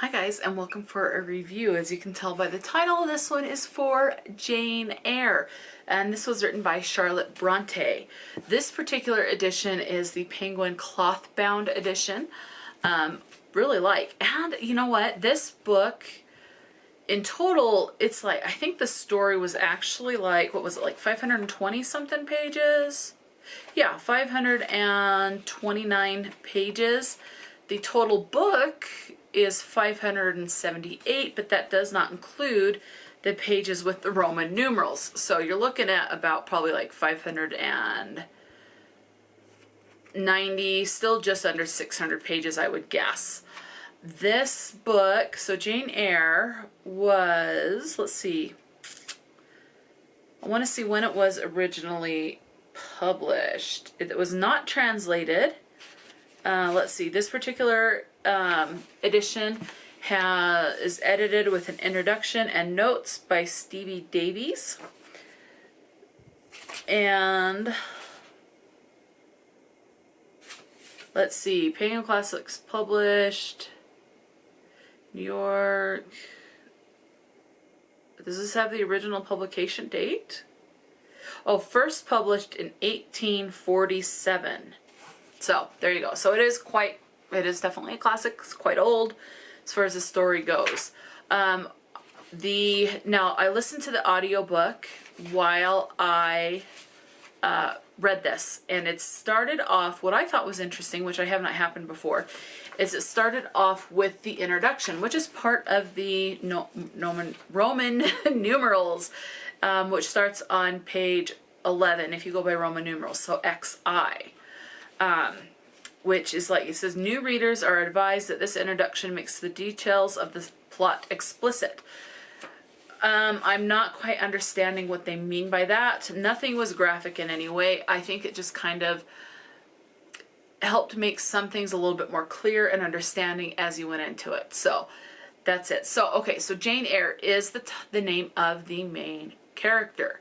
Hi guys, and welcome for a review. As you can tell by the title, this one is for Jane Eyre, and this was written by Charlotte Bronte. This particular edition is the Penguin cloth-bound edition. Really like, and you know what? This book, in total, it's like, I think the story was actually like, what was it, like 520 something pages? Yeah, 529 pages. The total book is 578, but that does not include the pages with the Roman numerals. So you're looking at about probably like 590, still just under 600 pages, I would guess. This book, so Jane Eyre was, let's see, I want to see when it was originally published. It was not translated. Let's see, this particular edition is edited with an introduction and notes by Stevie Davies. And let's see, Penguin Classics published, New York. Does this have the original publication date? Oh, first published in 1847. So there you go. So it is definitely a classic. It's quite old as far as the story goes. Now I listened to the audiobook while I read this, and it started off, what I thought was interesting, which I have not happened before, is it started off with the introduction, which is part of the Roman numerals, which starts on page 11 if you go by Roman numerals, so XI. Which is like, it says, new readers are advised that this introduction makes the details of the plot explicit. I'm not quite understanding what they mean by that. Nothing was graphic in any way. I think it just kind of helped make some things a little bit more clear and understanding as you went into it. So that's it. So, okay, so Jane Eyre is the name of the main character.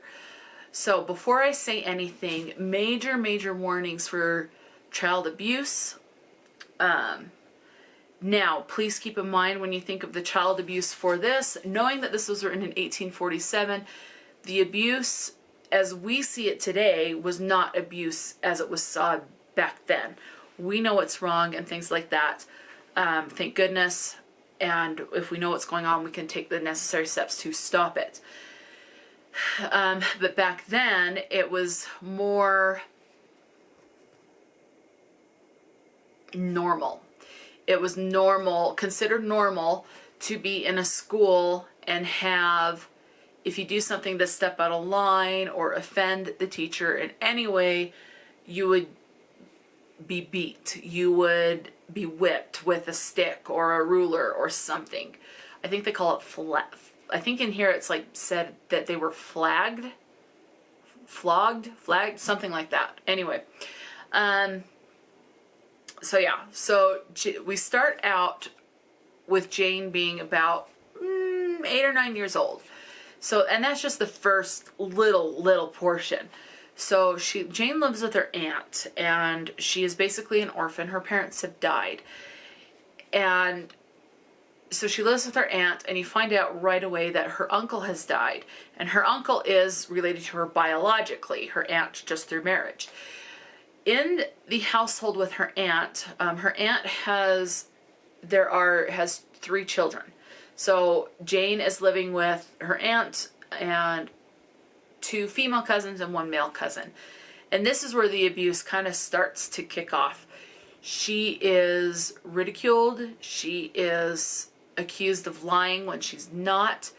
So before I say anything, major warnings for child abuse. Now, please keep in mind when you think of the child abuse for this, knowing that this was written in 1847, the abuse as we see it today was not abuse as it was saw back then. We know it's wrong and things like that. Thank goodness. And if we know what's going on, we can take the necessary steps to stop it. But back then, it was more normal. It was normal, considered normal, to be in a school and have, if you do something to step out of line or offend the teacher in any way, you would be beat. You would be whipped with a stick or a ruler or something. I think they call it I think in here it's like said that they were flogged, something like that. Anyway, so yeah, so we start out with Jane being about 8 or 9 years old. So, and that's just the first little portion. So Jane lives with her aunt, and she is basically an orphan. Her parents have died. And so she lives with her aunt, and you find out right away that her uncle has died. And her uncle is related to her biologically, her aunt just through marriage. In the household with her aunt has 3 children. So Jane is living with her aunt and 2 female cousins and 1 male cousin. And this is where the abuse kind of starts to kick off. She is ridiculed. She is accused of lying when she's not.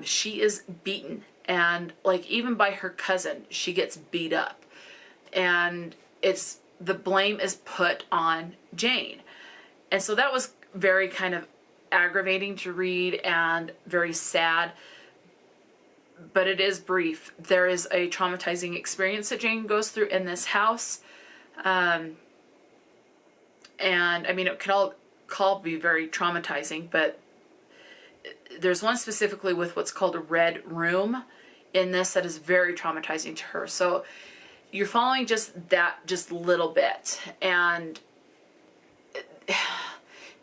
She is beaten. And like even by her cousin, she gets beat up. And the blame is put on Jane. And so that was very kind of aggravating to read and very sad, but it is brief. There is a traumatizing experience that Jane goes through in this house. And I mean, it could all be very traumatizing, but there's one specifically with what's called a red room in this that is very traumatizing to her. So you're following just a little bit, and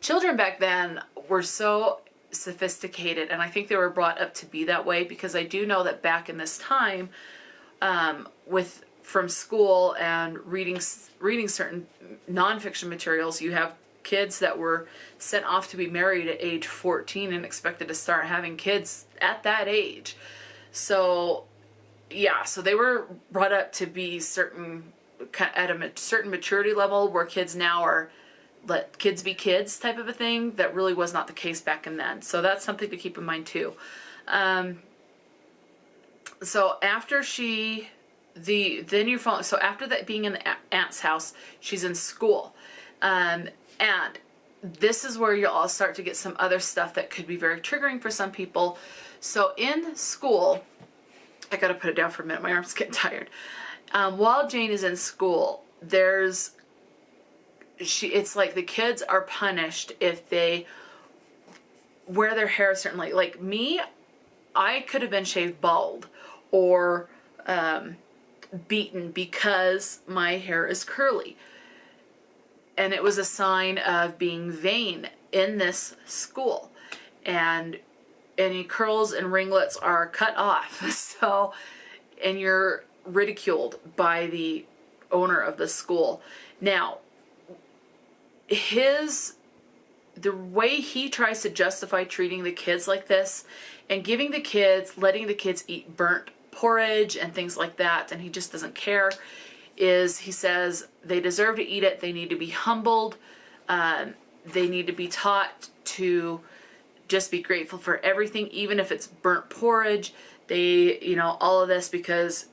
children back then were so sophisticated, and I think they were brought up to be that way, because I do know that back in this time, from school and reading certain nonfiction materials, you have kids that were sent off to be married at age 14 and expected to start having kids at that age. So yeah, so they were brought up to be at a certain maturity level, where kids now are let kids be kids type of a thing. That really was not the case back in then. So that's something to keep in mind too. So after so after that, being in the aunt's house, she's in school. And this is where you'll all start to get some other stuff that could be very triggering for some people. So in school, I gotta put it down for a minute, my arm's getting tired. While Jane is in school, it's like the kids are punished if they wear their hair a certain way. Like me, I could have been shaved bald or beaten because my hair is curly. And it was a sign of being vain in this school. And any curls and ringlets are cut off. So, and you're ridiculed by the owner of the school. Now, the way he tries to justify treating the kids like this and letting the kids eat burnt porridge and things like that, and he just doesn't care, is he says they deserve to eat it. They need to be humbled. They need to be taught to just be grateful for everything, even if it's burnt porridge. All of this, because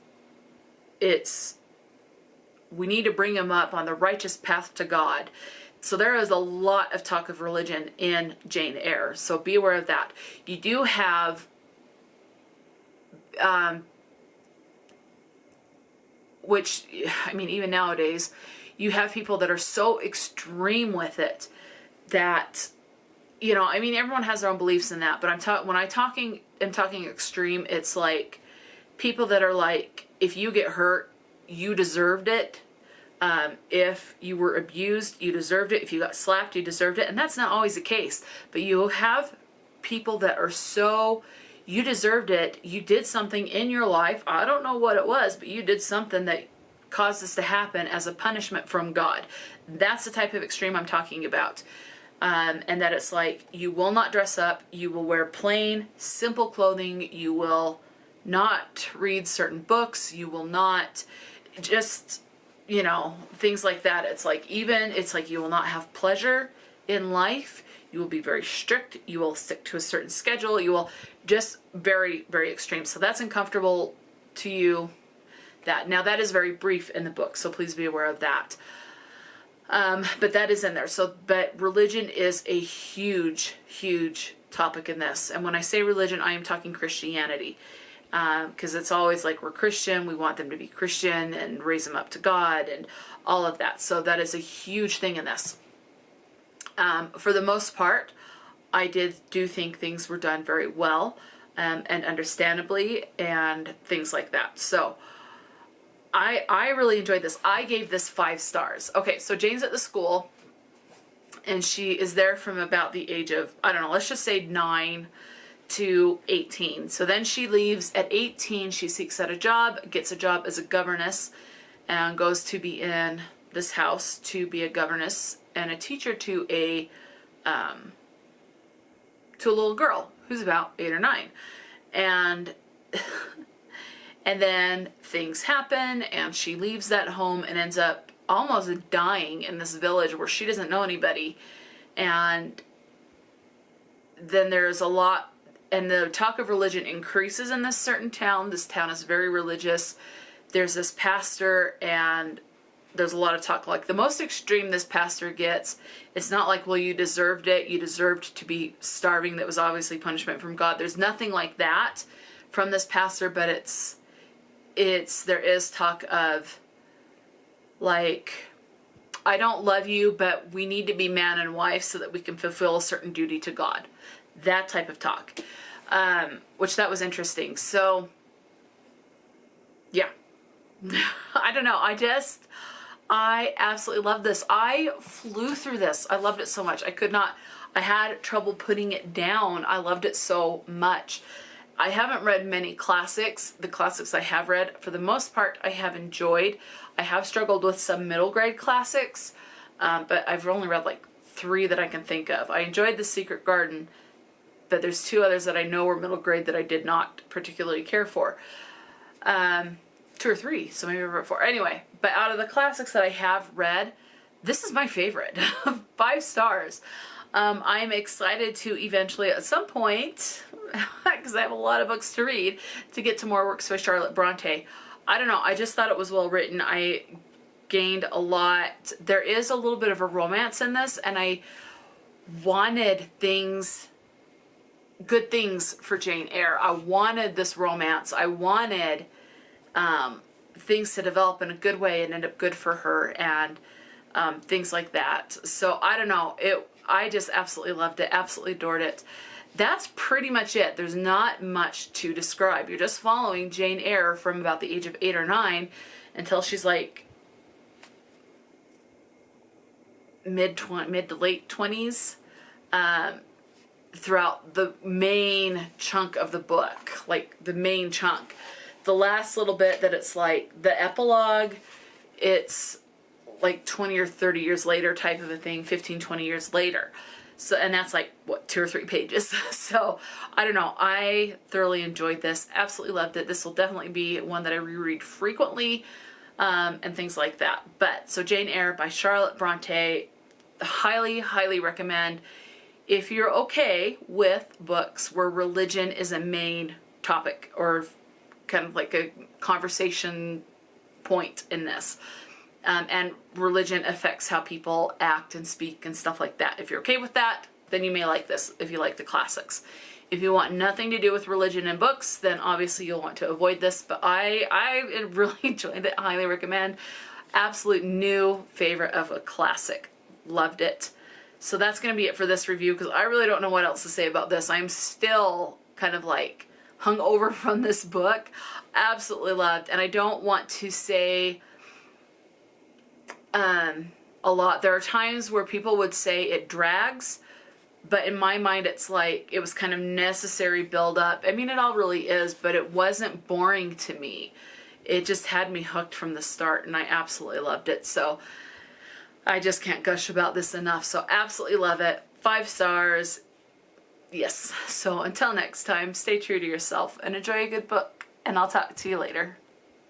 we need to bring them up on the righteous path to God. So there is a lot of talk of religion in Jane Eyre. So be aware of that. You do have, even nowadays, you have people that are so extreme with it that, everyone has their own beliefs in that. But I'm talking extreme, it's like people that are like, if you get hurt, you deserved it. If you were abused, you deserved it. If you got slapped, you deserved it. And that's not always the case. But you have people that are so, you deserved it. You did something in your life. I don't know what it was, but you did something that caused this to happen as a punishment from God. That's the type of extreme I'm talking about. And that it's like, you will not dress up. You will wear plain, simple clothing. You will not read certain books. You will not just, things like that. It's like you will not have pleasure in life. You will be very strict. You will stick to a certain schedule. You will just very, very extreme. So that's uncomfortable to you. Now that is very brief in the book, so please be aware of that. But that is in there. But religion is a huge, huge topic in this. And when I say religion, I am talking Christianity. Because it's always like, we're Christian, we want them to be Christian and raise them up to God and all of that. So that is a huge thing in this. For the most part, I do think things were done very well and understandably and things like that. So I really enjoyed this. I gave this 5 stars. Okay, so Jane's at the school and she is there from about the age of, I don't know, let's just say 9 to 18. So then she leaves at 18. She seeks out a job, gets a job as a governess, and goes to be in this house to be a governess and a teacher to a little girl who's about 8 or 9. And and then things happen and she leaves that home and ends up almost dying in this village where she doesn't know anybody. And then there's a lot, and the talk of religion increases in this certain town. This town is very religious. There's this pastor, and there's a lot of talk. Like, the most extreme this pastor gets, it's not like, well, you deserved it. You deserved to be starving. That was obviously punishment from God. There's nothing like that from this pastor, but there is talk of, like, I don't love you, but we need to be man and wife so that we can fulfill a certain duty to God. That type of talk, which that was interesting. So, yeah, I don't know. I absolutely love this. I flew through this. I loved it so much. I had trouble putting it down. I loved it so much. I haven't read many classics. The classics I have read, for the most part, I have enjoyed. I have struggled with some middle grade classics, but I've only read like 3 that I can think of. I enjoyed The Secret Garden, but there's 2 others that I know were middle grade that I did not particularly care for. 2 or 3, so maybe I read 4. Anyway, but out of the classics that I have read, this is my favorite. 5 stars. I'm excited to eventually, at some point, because I have a lot of books to read, to get to more works by Charlotte Bronte. I don't know, I just thought it was well written. I gained a lot. There is a little bit of a romance in this, and I wanted good things for Jane Eyre. I wanted this romance. I wanted things to develop in a good way and end up good for her, and things like that. So I don't know. I just absolutely loved it. Absolutely adored it. That's pretty much it. There's not much to describe. You're just following Jane Eyre from about the age of 8 or 9 until she's like mid to late 20s. Throughout the main chunk of the book, like the main chunk. The last little bit that it's like the epilogue, it's like 20 or 30 years later type of a thing, 15, 20 years later. So, and that's like, what, 2 or 3 pages. So, I don't know. I thoroughly enjoyed this. Absolutely loved it. This will definitely be one that I reread frequently, and things like that. But, so Jane Eyre by Charlotte Bronte, highly, highly recommend. If you're okay with books where religion is a main topic or kind of like a conversation point in this, and religion affects how people act and speak and stuff like that. If you're okay with that, then you may like this if you like the classics. If you want nothing to do with religion in books, then obviously you'll want to avoid this, but I really enjoyed it. Highly recommend. Absolute new favorite of a classic. Loved it. So that's going to be it for this review, because I really don't know what else to say about this. I'm still kind of like hung over from this book. Absolutely loved. And I don't want to say a lot. There are times where people would say it drags, but in my mind it's like it was kind of necessary build up. I mean, it all really is, but it wasn't boring to me. It just had me hooked from the start, and I absolutely loved it. So I just can't gush about this enough. So absolutely love it. 5 stars. Yes. So until next time, stay true to yourself and enjoy a good book. And I'll talk to you later.